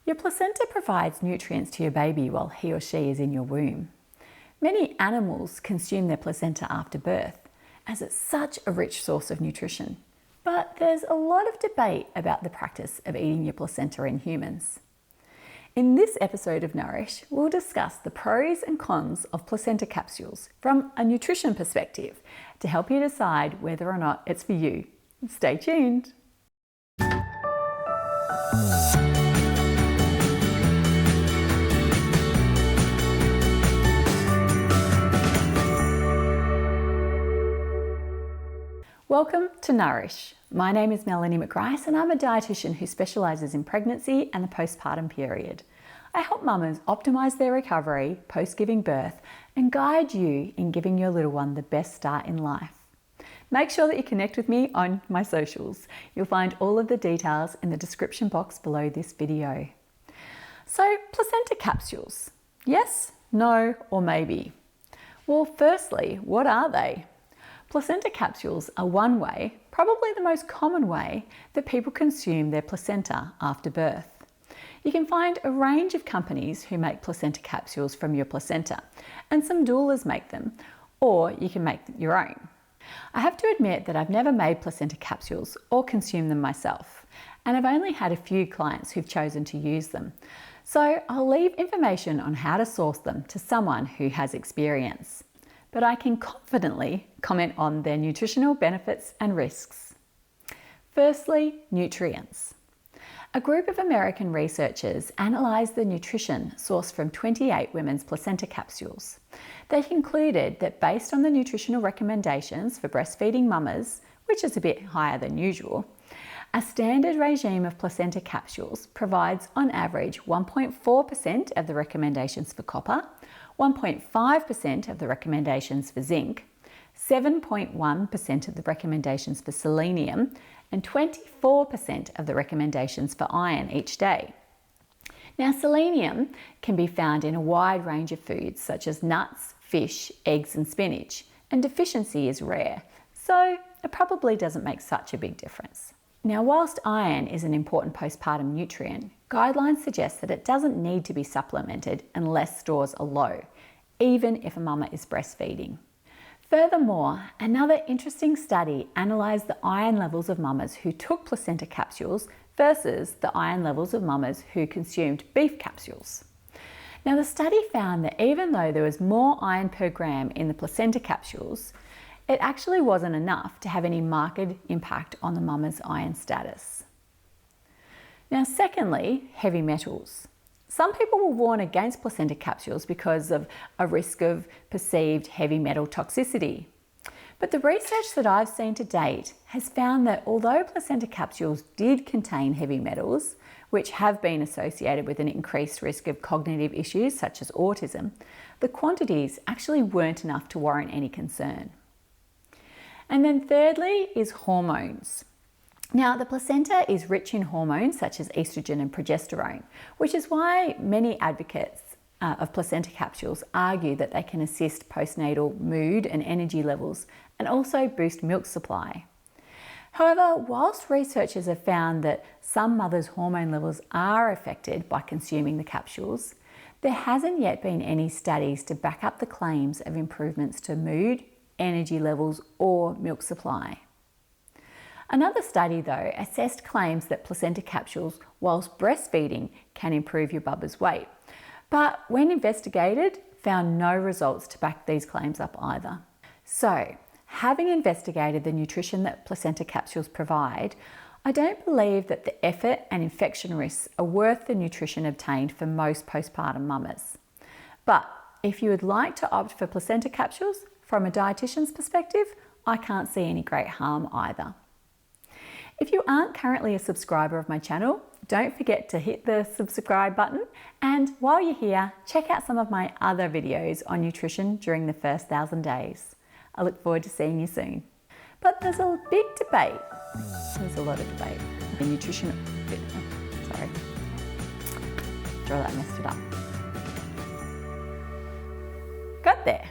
Your placenta provides nutrients to your baby while he or she is in your womb. Many animals consume their placenta after birth, as it's such a rich source of nutrition. But there's a lot of debate about the practice of eating your placenta in humans. In this episode of Nourish, we'll discuss the pros and cons of placenta capsules from a nutrition perspective to help you decide whether or not it's for you. Stay tuned. Welcome to Nourish. My name is Melanie McGrice and I'm a dietitian who specialises in pregnancy and the postpartum period. I help mamas optimise their recovery post-giving birth and guide you in giving your little one the best start in life. Make sure that you connect with me on my socials. You'll find all of the details in the description box below this video. So, placenta capsules. Yes, no, or maybe? Well, firstly, what are they? Placenta capsules are one way, probably the most common way, that people consume their placenta after birth. You can find a range of companies who make placenta capsules from your placenta, and some doulas make them, or you can make your own. I have to admit that I've never made placenta capsules or consumed them myself, and I've only had a few clients who've chosen to use them. So I'll leave information on how to source them to someone who has experience. But I can confidently comment on their nutritional benefits and risks. Firstly, nutrients. A group of American researchers analysed the nutrition sourced from 28 women's placenta capsules. They concluded that based on the nutritional recommendations for breastfeeding mamas, which is a bit higher than usual, a standard regime of placenta capsules provides on average 1.4% of the recommendations for copper, 1.5% of the recommendations for zinc, 7.1% of the recommendations for selenium, and 24% of the recommendations for iron each day. Now, selenium can be found in a wide range of foods such as nuts, fish, eggs, and spinach, and deficiency is rare, so it probably doesn't make such a big difference. Now, whilst iron is an important postpartum nutrient, guidelines suggest that it doesn't need to be supplemented unless stores are low, even if a mama is breastfeeding. Furthermore, another interesting study analysed the iron levels of mamas who took placenta capsules versus the iron levels of mamas who consumed beef capsules. Now, the study found that even though there was more iron per gram in the placenta capsules, it actually wasn't enough to have any marked impact on the mama's iron status. Now, secondly, heavy metals. Some people will warn against placenta capsules because of a risk of perceived heavy metal toxicity. But the research that I've seen to date has found that although placenta capsules did contain heavy metals, which have been associated with an increased risk of cognitive issues such as autism, the quantities actually weren't enough to warrant any concern. And then thirdly is hormones. Now, the placenta is rich in hormones such as estrogen and progesterone, which is why many advocates of placenta capsules argue that they can assist postnatal mood and energy levels and also boost milk supply. However, whilst researchers have found that some mothers' hormone levels are affected by consuming the capsules, there hasn't yet been any studies to back up the claims of improvements to mood, energy levels, or milk supply. Another study, though, assessed claims that placenta capsules, whilst breastfeeding, can improve your bubba's weight, but when investigated, found no results to back these claims up either. So, having investigated the nutrition that placenta capsules provide, I don't believe that the effort and infection risks are worth the nutrition obtained for most postpartum mamas. But if you would like to opt for placenta capsules, from a dietitian's perspective, I can't see any great harm either. If you aren't currently a subscriber of my channel, don't forget to hit the subscribe button. And while you're here, check out some of my other videos on nutrition during the first 1,000 days. I look forward to seeing you soon. But there's a big debate. There's a lot of debate. The nutrition, sorry. Draw that, messed it up. Got there.